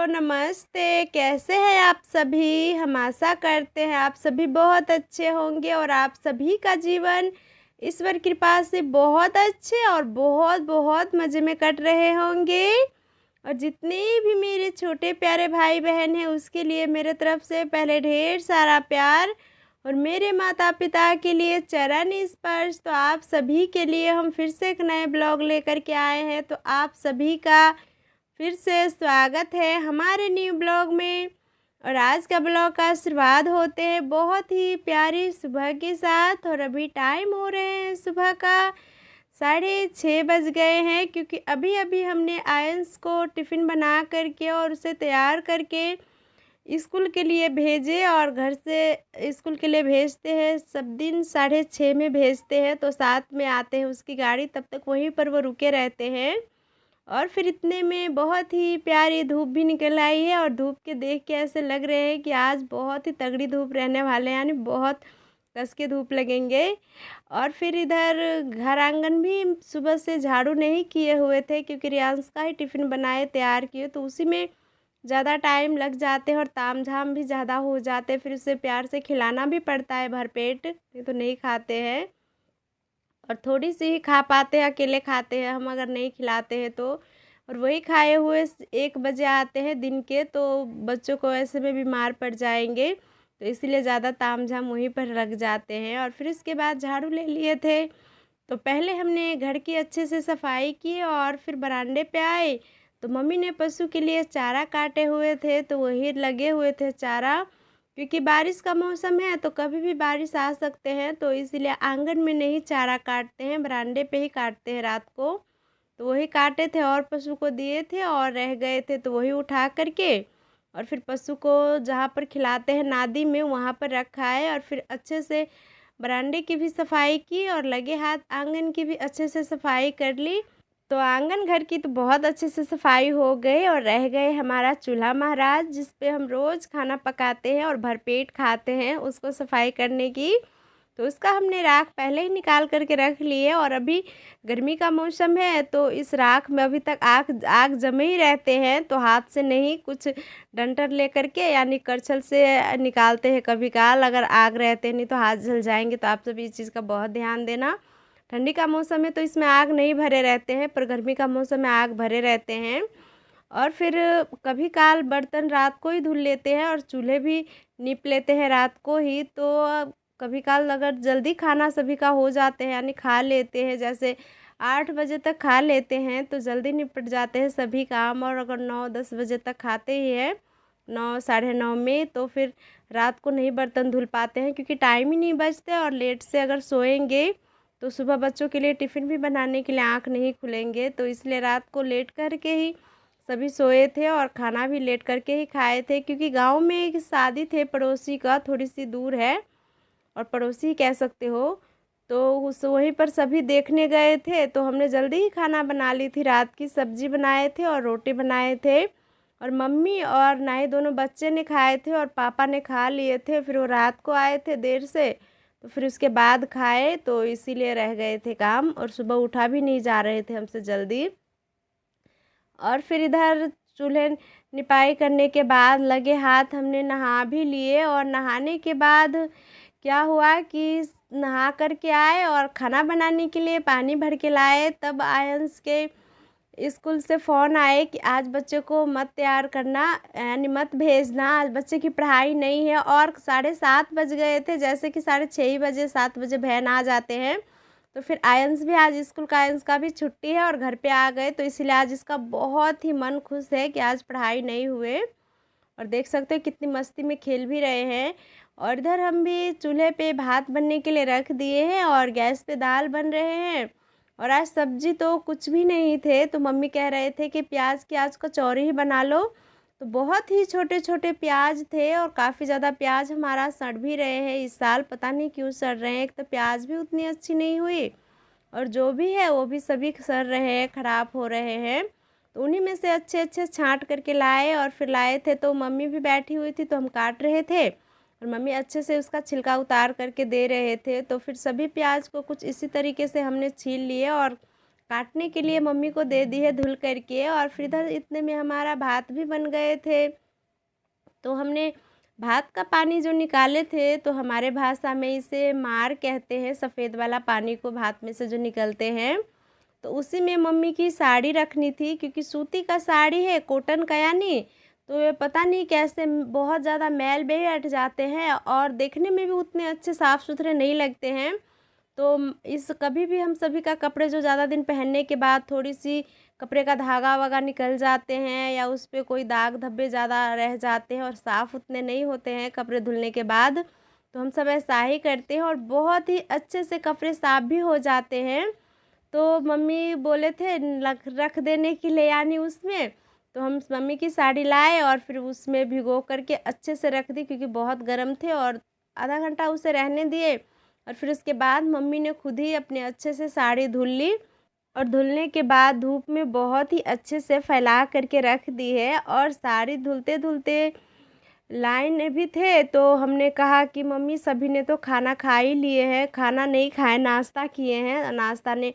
नमस्ते। कैसे हैं आप सभी? हम आशा करते हैं आप सभी बहुत अच्छे होंगे और आप सभी का जीवन ईश्वर कृपा से बहुत अच्छे और बहुत मज़े में कट रहे होंगे। और जितने भी मेरे छोटे प्यारे भाई-बहन हैं उसके लिए मेरे तरफ से पहले ढेर सारा प्यार और मेरे माता-पिता के लिए चरण स्पर्श। तो आप सभी के लिए हम फिर से एक नए ब्लॉग लेकर के आए हैं। तो आप सभी का फिर से स्वागत है हमारे न्यू ब्लॉग में। और आज का ब्लॉग का शुरुआत होते हैं बहुत ही प्यारी सुबह के साथ। और अभी टाइम हो रहे हैं सुबह का 6:30 बज गए हैं, क्योंकि अभी अभी हमने आयंस को टिफ़िन बना करके और उसे तैयार करके स्कूल के लिए भेजे। और घर से स्कूल के लिए भेजते हैं सब दिन 6:30 में भेजते हैं, तो 7 में आते हैं उसकी गाड़ी, तब तक वहीं पर वो रुके रहते हैं। और फिर इतने में बहुत ही प्यारी धूप भी निकल आई है और धूप के देख के ऐसे लग रहे हैं कि आज बहुत ही तगड़ी धूप रहने वाले हैं, यानी बहुत कस के धूप लगेंगे। और फिर इधर घर आंगन भी सुबह से झाड़ू नहीं किए हुए थे, क्योंकि रियांश का ही टिफ़िन बनाए तैयार किए, तो उसी में ज़्यादा टाइम लग जाते हैं और तामझाम भी ज़्यादा हो जाते हैं। फिर उसे प्यार से खिलाना भी पड़ता है भरपेट, नहीं तो नहीं खाते हैं। और थोड़ी सी ही खा पाते हैं, अकेले खाते हैं हम अगर नहीं खिलाते हैं तो। और वही खाए हुए 1 बजे आते हैं दिन के, तो बच्चों को ऐसे में बीमार पड़ जाएंगे, तो इसीलिए ज़्यादा तामझाम वहीं पर लग जाते हैं। और फिर इसके बाद झाड़ू ले लिए थे, तो पहले हमने घर की अच्छे से सफाई की और फिर बरामदे पे आए, तो मम्मी ने पशु के लिए चारा काटे हुए थे, तो वहीं लगे हुए थे चारा। क्योंकि बारिश का मौसम है तो कभी भी बारिश आ सकते हैं, तो इसीलिए आंगन में नहीं चारा काटते हैं, बरामदे पे ही काटते हैं रात को। तो वही काटे थे और पशु को दिए थे और रह गए थे, तो वही उठा करके और फिर पशु को जहाँ पर खिलाते हैं नादी में वहाँ पर रखा है। और फिर अच्छे से बरामदे की भी सफाई की और लगे हाथ आंगन की भी अच्छे से सफाई कर ली। तो आंगन घर की तो बहुत अच्छे से सफाई हो गई और रह गए हमारा चूल्हा महाराज, जिस पे हम रोज़ खाना पकाते हैं और भरपेट खाते हैं, उसको सफाई करने की। तो उसका हमने राख पहले ही निकाल करके रख ली है। और अभी गर्मी का मौसम है, तो इस राख में अभी तक आग आग जमे ही रहते हैं, तो हाथ से नहीं, कुछ डंटर लेकर के यानी करछल से निकालते हैं कभी काल, अगर आग रहते नहीं तो हाथ जल जाएंगे। तो आप सब इस चीज़ का बहुत ध्यान देना। ठंडी का मौसम है तो इसमें आग नहीं भरे रहते हैं, पर गर्मी का मौसम में आग भरे रहते हैं। और फिर कभी काल बर्तन रात को ही धुल लेते हैं और चूल्हे भी नीप लेते हैं रात को ही। तो कभी काल अगर जल्दी खाना सभी का हो जाते हैं, यानी खा लेते हैं, जैसे 8 बजे तक खा लेते हैं तो जल्दी निपट जाते हैं सभी काम। और अगर 9-10 बजे तक खाते ही हैं, 9 साढ़े 9 में, तो फिर रात को नहीं बर्तन धुल पाते हैं, क्योंकि टाइम ही नहीं बचते। और लेट से अगर सोएंगे तो सुबह बच्चों के लिए टिफ़िन भी बनाने के लिए आँख नहीं खुलेंगे, तो इसलिए रात को लेट करके ही सभी सोए थे और खाना भी लेट करके ही खाए थे। क्योंकि गांव में एक शादी थे पड़ोसी का, थोड़ी सी दूर है और पड़ोसी ही कह सकते हो, तो उस वहीं पर सभी देखने गए थे, तो हमने जल्दी ही खाना बना ली थी। रात की सब्जी बनाए थे और रोटी बनाए थे, और मम्मी और नाई दोनों बच्चे ने खाए थे और पापा ने खा लिए थे। फिर वो रात को आए थे देर से, तो फिर उसके बाद खाए, तो इसीलिए रह गए थे काम और सुबह उठा भी नहीं जा रहे थे हमसे जल्दी। और फिर इधर चूल्हे निपाई करने के बाद लगे हाथ हमने नहा भी लिए। और नहाने के बाद क्या हुआ कि नहा कर के आए और खाना बनाने के लिए पानी भर के लाए, तब आयंस के स्कूल से फ़ोन आए कि आज बच्चे को मत तैयार करना, यानी मत भेजना, आज बच्चे की पढ़ाई नहीं है। और 7:30 बज गए थे, जैसे कि 6:30 ही बजे 7 बजे वैन आ जाते हैं। तो फिर आयंस भी आज स्कूल का, आयंस का भी छुट्टी है और घर पे आ गए, तो इसीलिए आज इसका बहुत ही मन खुश है कि आज पढ़ाई नहीं हुए। और देख सकते हो कितनी मस्ती में खेल भी रहे हैं। और इधर हम भी चूल्हे पे भात बनने के लिए रख दिए हैं और गैस पे दाल बन रहे हैं। और आज सब्जी तो कुछ भी नहीं थे, तो मम्मी कह रहे थे कि प्याज की आज कचौरी ही बना लो। तो बहुत ही छोटे छोटे प्याज थे और काफ़ी ज़्यादा प्याज हमारा सड़ भी रहे हैं इस साल, पता नहीं क्यों सड़ रहे हैं। एक तो प्याज भी उतनी अच्छी नहीं हुई और जो भी है वो भी सभी सड़ रहे हैं, ख़राब हो रहे हैं। तो उन्हीं में से अच्छे अच्छे छांट करके लाए और फिर लाए थे, तो मम्मी भी बैठी हुई थी, तो हम काट रहे थे और मम्मी अच्छे से उसका छिलका उतार करके दे रहे थे। तो फिर सभी प्याज को कुछ इसी तरीके से हमने छील लिए और काटने के लिए मम्मी को दे दी है धुल करके। और फिर इधर इतने में हमारा भात भी बन गए थे। तो हमने भात का पानी जो निकाले थे, तो हमारे भाषा में इसे मार कहते हैं, सफ़ेद वाला पानी को भात में से जो निकलते हैं। तो उसी में मम्मी की साड़ी रखनी थी, क्योंकि सूती का साड़ी है, कॉटन का यानी। तो ये पता नहीं कैसे बहुत ज़्यादा मैल भी हट जाते हैं और देखने में भी उतने अच्छे साफ़ सुथरे नहीं लगते हैं। तो इस कभी भी हम सभी का कपड़े जो ज़्यादा दिन पहनने के बाद थोड़ी सी कपड़े का धागा वागा निकल जाते हैं, या उस पर कोई दाग धब्बे ज़्यादा रह जाते हैं और साफ़ उतने नहीं होते हैं कपड़े धुलने के बाद, तो हम सब ऐसा ही करते हैं और बहुत ही अच्छे से कपड़े साफ़ भी हो जाते हैं। तो मम्मी बोले थे रख देने के लिए यानी उसमें, तो हम मम्मी की साड़ी लाए और फिर उसमें भिगो करके अच्छे से रख दी, क्योंकि बहुत गर्म थे। और आधा घंटा उसे रहने दिए और फिर उसके बाद मम्मी ने खुद ही अपने अच्छे से साड़ी धुल ली। और धुलने के बाद धूप में बहुत ही अच्छे से फैला करके रख दी है। और साड़ी धुलते धुलते लाइन में भी थे, तो हमने कहा कि मम्मी सभी ने तो खाना खा ही लिए हैं, खाना नहीं खाए, नाश्ता किए हैं। नाश्ता ने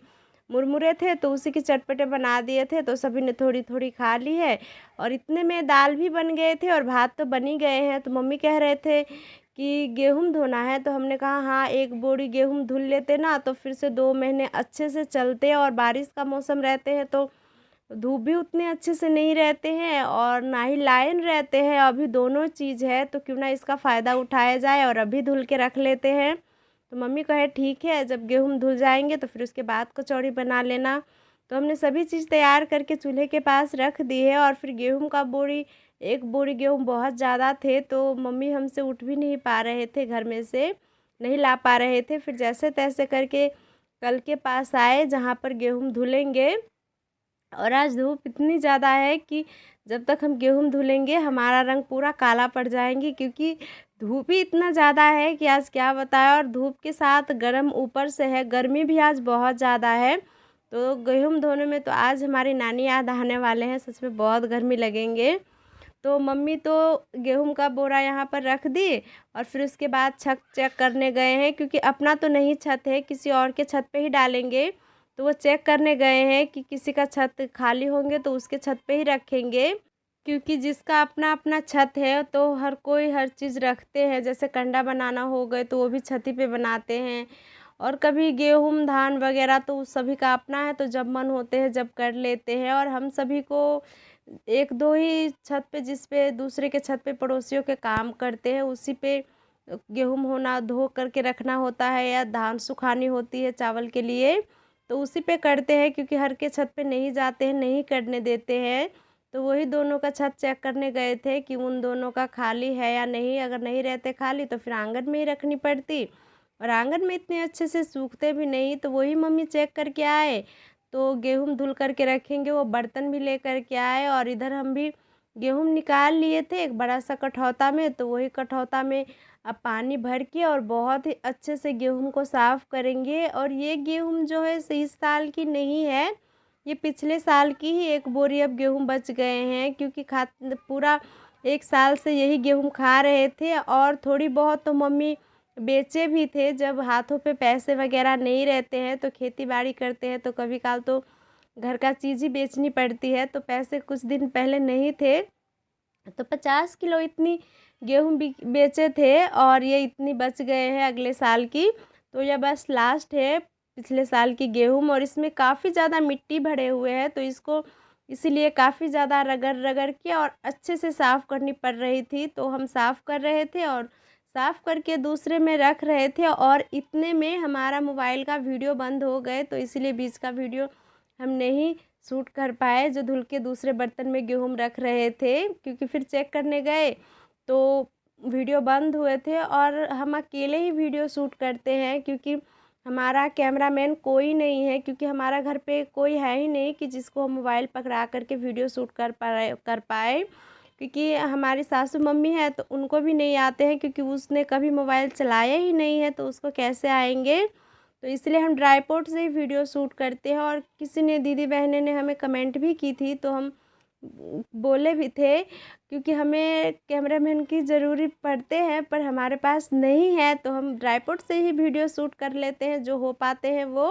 मुरमुरे थे तो उसी के चटपटे बना दिए थे, तो सभी ने थोड़ी थोड़ी खा ली है। और इतने में दाल भी बन गए थे और भात तो बन ही गए हैं। तो मम्मी कह रहे थे कि गेहूँ धोना है, तो हमने कहा हाँ, एक बोरी गेहूँ धुल लेते ना, तो फिर से 2 महीने अच्छे से चलते। और बारिश का मौसम रहते हैं तो धूप भी उतने अच्छे से नहीं रहते हैं और ना ही लाइन रहते हैं। अभी दोनों चीज़ है, तो क्यों ना इसका फ़ायदा उठाया जाए और अभी धुल के रख लेते हैं। तो मम्मी कहे ठीक है, जब गेहूँ धुल जाएंगे तो फिर उसके बाद कचौड़ी बना लेना। तो हमने सभी चीज़ तैयार करके चूल्हे के पास रख दी है। और फिर गेहूँ का बोरी, एक बोरी गेहूँ बहुत ज़्यादा थे, तो मम्मी हमसे उठ भी नहीं पा रहे थे, घर में से नहीं ला पा रहे थे। फिर जैसे तैसे करके कल के पास आए जहाँ पर गेहूँ धुलेंगे। और आज धूप इतनी ज़्यादा है कि जब तक हम गेहूँ धुलेंगे हमारा रंग पूरा काला पड़ जाएंगे, क्योंकि धूप ही इतना ज़्यादा है कि आज क्या बताएं। और धूप के साथ गर्म ऊपर से है, गर्मी भी आज बहुत ज़्यादा है। तो गेहूँ धोने में तो आज हमारी नानी याद आने वाले हैं, सच में बहुत गर्मी लगेंगे। तो मम्मी तो गेहूं का बोरा यहाँ पर रख दी और फिर उसके बाद छत चेक करने गए हैं, क्योंकि अपना तो नहीं छत है, किसी और के छत पे ही डालेंगे। तो वो चेक करने गए हैं कि किसी का छत खाली होंगे तो उसके छत पे ही रखेंगे, क्योंकि जिसका अपना अपना छत है तो हर कोई हर चीज़ रखते हैं। जैसे कंडा बनाना हो गए तो वो भी छत ही पे बनाते हैं। और कभी गेहूं धान वगैरह तो उस सभी का अपना है, तो जब मन होते हैं जब कर लेते हैं। और हम सभी को एक दो ही छत पे, जिस पे दूसरे के छत पे पड़ोसियों के काम करते हैं, उसी पे गेहूं होना धो करके रखना होता है, या धान सुखानी होती है चावल के लिए, तो उसी पे करते हैं, क्योंकि हर के छत पे नहीं जाते हैं, नहीं करने देते हैं। तो वही दोनों का छत चेक करने गए थे कि उन दोनों का खाली है या नहीं। अगर नहीं रहते खाली तो फिर आंगन में ही रखनी पड़ती, और आंगन में इतने अच्छे से सूखते भी नहीं। तो वही मम्मी चेक करके आए, तो गेहूं धुल करके रखेंगे, वो बर्तन भी लेकर के आए। और इधर हम भी गेहूं निकाल लिए थे एक बड़ा सा कठौता में, तो वही कठौता में अब पानी भर के और बहुत ही अच्छे से गेहूं को साफ़ करेंगे। और ये गेहूं जो है इस साल की नहीं है, ये पिछले साल की ही एक बोरी अब गेहूं बच गए हैं, क्योंकि पूरा एक साल से यही गेहूं खा रहे थे। और थोड़ी बहुत तो मम्मी बेचे भी थे, जब हाथों पे पैसे वगैरह नहीं रहते हैं तो खेती बाड़ी करते हैं, तो कभी काल तो घर का चीज़ ही बेचनी पड़ती है। तो पैसे कुछ दिन पहले नहीं थे, तो 50 किलो इतनी गेहूँ बेचे थे और ये इतनी बच गए हैं अगले साल की। तो यह बस लास्ट है पिछले साल की गेहूँ, और इसमें काफ़ी ज़्यादा मिट्टी भरे हुए हैं, तो इसको इसीलिए काफ़ी ज़्यादा रगड़ रगड़ के और अच्छे से साफ़ करनी पड़ रही थी। तो हम साफ़ कर रहे थे और साफ़ करके दूसरे में रख रहे थे, और इतने में हमारा मोबाइल का वीडियो बंद हो गए, तो इसीलिए बीच का वीडियो हम नहीं शूट कर पाए, जो धुल के दूसरे बर्तन में गेहूँ रख रहे थे। क्योंकि फिर चेक करने गए तो वीडियो बंद हुए थे, और हम अकेले ही वीडियो शूट करते हैं, क्योंकि हमारा कैमरामैन कोई नहीं है, क्योंकि हमारा घर पे कोई है ही नहीं कि जिसको मोबाइल पकड़ा करके वीडियो शूट कर पाए। क्योंकि हमारी सासू मम्मी है तो उनको भी नहीं आते हैं, क्योंकि उसने कभी मोबाइल चलाया ही नहीं है, तो उसको कैसे आएंगे। तो इसलिए हम ट्राइपॉड से ही वीडियो शूट करते हैं। और किसी ने, दीदी बहने ने हमें कमेंट भी की थी, तो हम बोले भी थे, क्योंकि हमें कैमरामैन की ज़रूरी पड़ते हैं पर हमारे पास नहीं है, तो हम ट्राइपॉड से ही वीडियो शूट कर लेते हैं जो हो पाते हैं वो।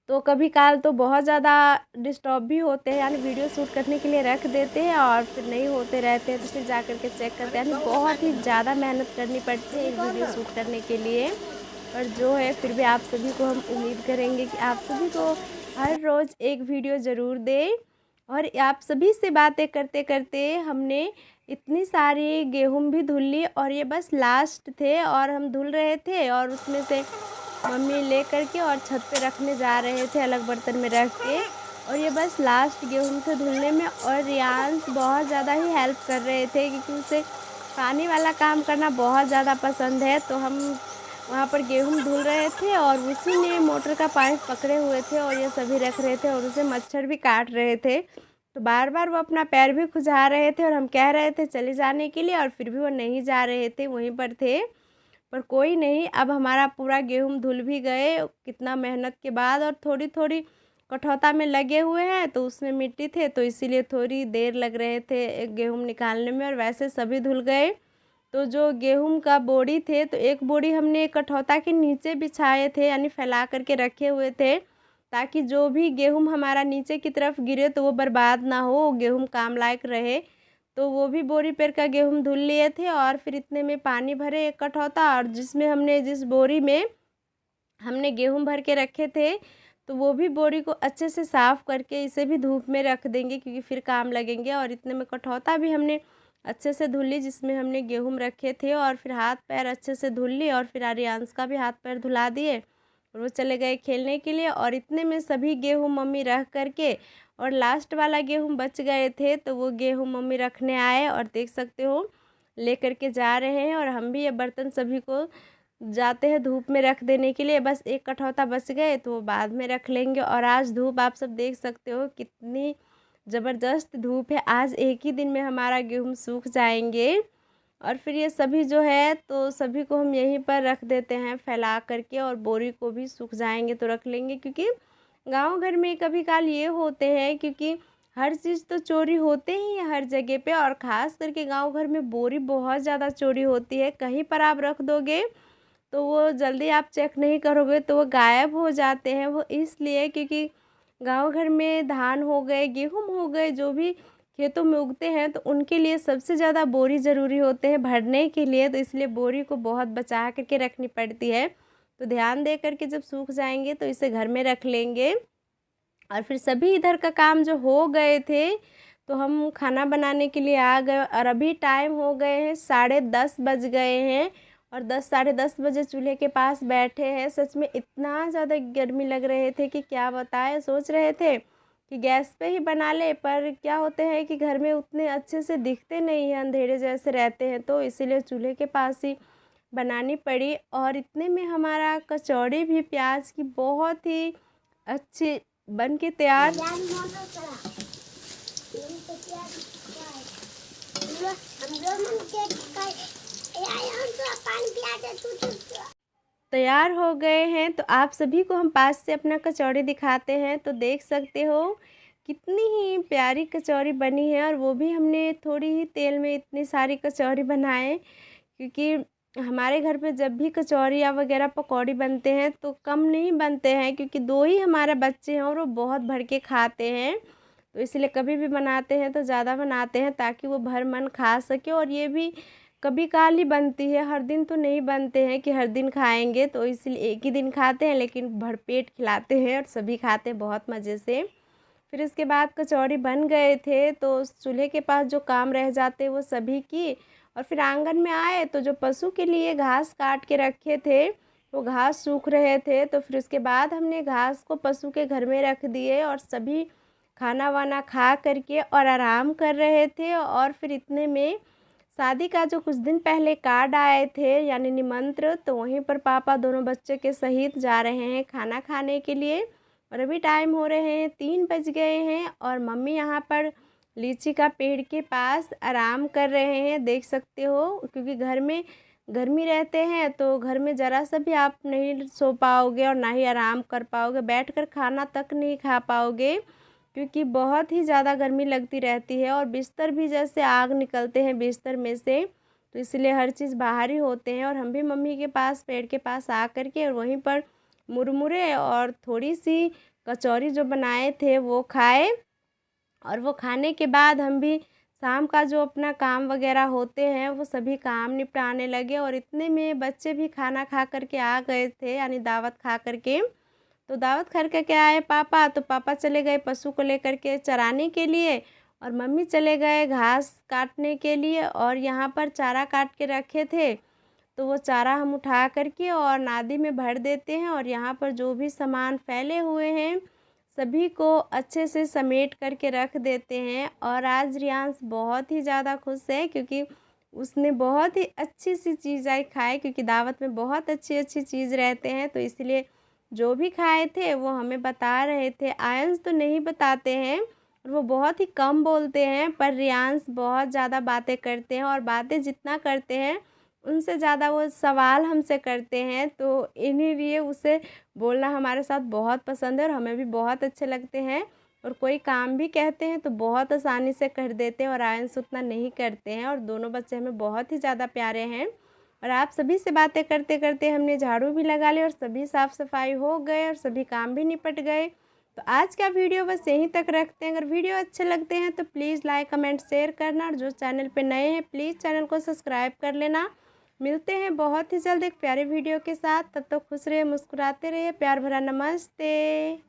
तो कभी काल तो बहुत ज़्यादा डिस्टर्ब भी होते हैं, यानी वीडियो शूट करने के लिए रख देते हैं और फिर नहीं होते रहते हैं, तो फिर जा कर के चेक करते हैं। यानी बहुत ही ज़्यादा मेहनत करनी पड़ती है एक वीडियो शूट करने के लिए। पर जो है फिर भी आप सभी को हम उम्मीद करेंगे कि आप सभी को हर रोज़ एक वीडियो ज़रूर दें। और आप सभी से बातें करते करते हमने इतनी सारी गेहूँ भी धुल ली और ये बस लास्ट थे और हम धुल रहे थे और उसमें से मम्मी ले कर के और छत पे रखने जा रहे थे अलग बर्तन में रख के। और ये बस लास्ट गेहूँ थे धुलने में और रियांश बहुत ज़्यादा ही हेल्प कर रहे थे क्योंकि उसे पानी वाला काम करना बहुत ज़्यादा पसंद है। तो हम वहाँ पर गेहूँ धुल रहे थे और उसी ने मोटर का पाइप पकड़े हुए थे और ये सभी रख रहे थे और उसे मच्छर भी काट रहे थे। तो बार बार वो अपना पैर भी खुजा रहे थे और हम कह रहे थे चले जाने के लिए और फिर भी वो नहीं जा रहे थे, वहीं पर थे। पर कोई नहीं, अब हमारा पूरा गेहूँ धुल भी गए कितना मेहनत के बाद। और थोड़ी थोड़ी कठौता में लगे हुए हैं तो उसमें मिट्टी थे तो इसीलिए थोड़ी देर लग रहे थे गेहूँ निकालने में, और वैसे सभी धुल गए। तो जो गेहूँ का बोरी थे तो एक बोरी हमने कठौता के नीचे बिछाए थे, यानी फैला करके रखे हुए थे ताकि जो भी गेहूँ हमारा नीचे की तरफ गिरे तो वो बर्बाद ना हो, गेहूँ काम लायक रहे। तो वो भी बोरी पेर का गेहूँ धुल लिए थे और फिर इतने में पानी भरे एक कठौता, और जिस बोरी में हमने गेहूँ भर के रखे थे तो वो भी बोरी को अच्छे से साफ़ करके इसे भी धूप में रख देंगे क्योंकि फिर काम लगेंगे। और इतने में कठौता भी हमने अच्छे से धुल ली जिसमें हमने गेहूँ रखे थे, और फिर हाथ पैर अच्छे से धुल ली और फिर आर्यांश का भी हाथ पैर धुला दिए और वो चले गए खेलने के लिए। और इतने में सभी गेहूँ मम्मी रख करके और लास्ट वाला गेहूँ बच गए थे तो वो गेहूँ मम्मी रखने आए और देख सकते हो ले करके जा रहे हैं। और हम भी ये बर्तन सभी को जाते हैं धूप में रख देने के लिए, बस एक कठौता बच गए तो वो बाद में रख लेंगे। और आज धूप आप सब देख सकते हो कितनी ज़बरदस्त धूप है, आज एक ही दिन में हमारा गेहूँ सूख जाएंगे। और फिर ये सभी जो है तो सभी को हम यहीं पर रख देते हैं फैला करके, और बोरी को भी सूख जाएंगे तो रख लेंगे क्योंकि गांव घर में कभी काल ये होते हैं क्योंकि हर चीज़ तो चोरी होते ही है हर जगह पे, और ख़ास करके गांव घर में बोरी बहुत ज़्यादा चोरी होती है। कहीं पर आप रख दोगे तो वो जल्दी आप चेक नहीं करोगे तो वो गायब हो जाते हैं। वो इसलिए क्योंकि गांव घर में धान हो गए, गेहूँ हो गए, जो भी खेतों में उगते हैं तो उनके लिए सबसे ज़्यादा बोरी ज़रूरी होते हैं भरने के लिए, तो इसलिए बोरी को बहुत बचा करके रखनी पड़ती है। तो ध्यान दे करके जब सूख जाएंगे तो इसे घर में रख लेंगे। और फिर सभी इधर का काम जो हो गए थे तो हम खाना बनाने के लिए आ गए, और अभी टाइम हो गए हैं 10:30 बज गए हैं और 10 साढ़े 10 बजे चूल्हे के पास बैठे हैं। सच में इतना ज़्यादा गर्मी लग रहे थे कि क्या बताएं, सोच रहे थे कि गैस पे ही बना ले, पर क्या होते हैं कि घर में उतने अच्छे से दिखते नहीं हैं, अंधेरे जैसे रहते हैं, तो इसीलिए चूल्हे के पास ही बनानी पड़ी। और इतने में हमारा कचौड़ी भी प्याज की बहुत ही अच्छी बन के तैयार तैयार हो गए हैं। तो आप सभी को हम पास से अपना कचौड़ी दिखाते हैं तो देख सकते हो कितनी ही प्यारी कचौड़ी बनी है, और वो भी हमने थोड़ी ही तेल में इतनी सारी कचौड़ी बनाए क्योंकि हमारे घर पे जब भी कचौड़ी या वगैरह पकौड़ी बनते हैं तो कम नहीं बनते हैं क्योंकि 2 ही हमारे बच्चे हैं और वो बहुत भर के खाते हैं। तो इसलिए कभी भी बनाते हैं तो ज़्यादा बनाते हैं ताकि वो भर मन खा सके। और ये भी कभी काल ही बनती है, हर दिन तो नहीं बनते हैं कि हर दिन खाएंगे, तो इसलिए एक ही दिन खाते हैं लेकिन भरपेट खिलाते हैं और सभी खाते हैं बहुत मज़े से। फिर इसके बाद कचौड़ी बन गए थे तो चूल्हे के पास जो काम रह जाते वो सभी की, और फिर आंगन में आए तो जो पशु के लिए घास काट के रखे थे वो घास सूख रहे थे, तो फिर उसके बाद हमने घास को पशु के घर में रख दिए और सभी खाना वाना खा करके और आराम कर रहे थे। और फिर इतने में शादी का जो कुछ दिन पहले कार्ड आए थे यानी निमंत्रण, तो वहीं पर पापा दोनों बच्चे के सहित जा रहे हैं खाना खाने के लिए। और अभी टाइम हो रहे हैं 3 बज गए हैं और मम्मी यहाँ पर लीची का पेड़ के पास आराम कर रहे हैं, देख सकते हो, क्योंकि घर में गर्मी रहते हैं तो घर में ज़रा सा भी आप नहीं सो पाओगे और ना ही आराम कर पाओगे, बैठकर खाना तक नहीं खा पाओगे क्योंकि बहुत ही ज़्यादा गर्मी लगती रहती है। और बिस्तर भी जैसे आग निकलते हैं बिस्तर में से, तो इसलिए हर चीज़ बाहर ही होते हैं। और हम भी मम्मी के पास पेड़ के पास आ कर के और वहीं पर मुरमुरे और थोड़ी सी कचौरी जो बनाए थे वो खाए। और वो खाने के बाद हम भी शाम का जो अपना काम वगैरह होते हैं वो सभी काम निपटाने लगे। और इतने में बच्चे भी खाना खा कर के आ गए थे, यानी दावत खा कर के। तो दावत खा कर के आए पापा, तो पापा चले गए पशु को लेकर के चराने के लिए, और मम्मी चले गए घास काटने के लिए। और यहाँ पर चारा काट के रखे थे, तो वो चारा हम उठा कर के और नादी में भर देते हैं। और यहाँ पर जो भी सामान फैले हुए हैं सभी को अच्छे से समेट करके रख देते हैं। और आज रियांश बहुत ही ज़्यादा खुश है, क्योंकि उसने बहुत ही अच्छी सी चीज़ आई खाए, क्योंकि दावत में बहुत अच्छी अच्छी चीज़ रहते हैं। तो इसलिए जो भी खाए थे वो हमें बता रहे थे। आयंश तो नहीं बताते हैं और वो बहुत ही कम बोलते हैं, पर रियांश बहुत ज़्यादा बातें करते हैं। और बातें जितना करते हैं उनसे ज़्यादा वो सवाल हमसे करते हैं। तो इन्हीं लिए उसे बोलना हमारे साथ बहुत पसंद है और हमें भी बहुत अच्छे लगते हैं। और कोई काम भी कहते हैं तो बहुत आसानी से कर देते हैं, और आयंश उतना नहीं करते हैं। और दोनों बच्चे हमें बहुत ही ज़्यादा प्यारे हैं। और आप सभी से बातें करते करते हमने झाड़ू भी लगा ली और सभी साफ़ सफाई हो गए और सभी काम भी निपट गए। तो आज का वीडियो बस यहीं तक रखते हैं। अगर वीडियो अच्छे लगते हैं तो प्लीज़ लाइक कमेंट शेयर करना, और जो चैनल पे नए हैं प्लीज़ चैनल को सब्सक्राइब कर लेना। मिलते हैं बहुत ही जल्द एक प्यारे वीडियो के साथ। तब तक खुश रहिए, मुस्कुराते रहिए। प्यार भरा नमस्ते।